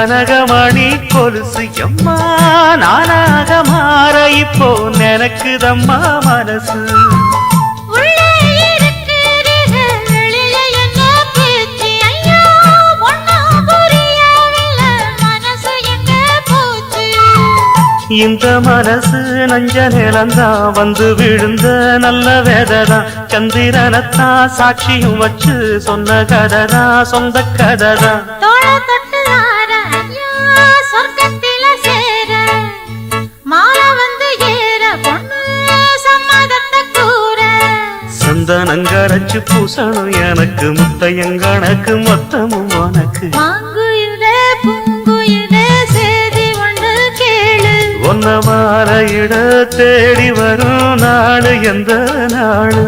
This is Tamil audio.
கனகமணி கொலுசு எம்மா நானாக மாற இப்போ நினைக்குதம்மா மனசு. இந்த மனசு நஞ்ச நிலந்தான் வந்து விழுந்த நல்ல வேததான். சந்திரனத்தான் சாட்சியும் வச்சு சொன்ன கததான் சொந்த கததான். சந்தனங்கரைச்சு பூசணும் எனக்கு முத்தையங்கணக்கு மொத்தமும் உனக்கு. ஒன்ன மாலையிட தேடி வரும் நாடு எந்த நாடு.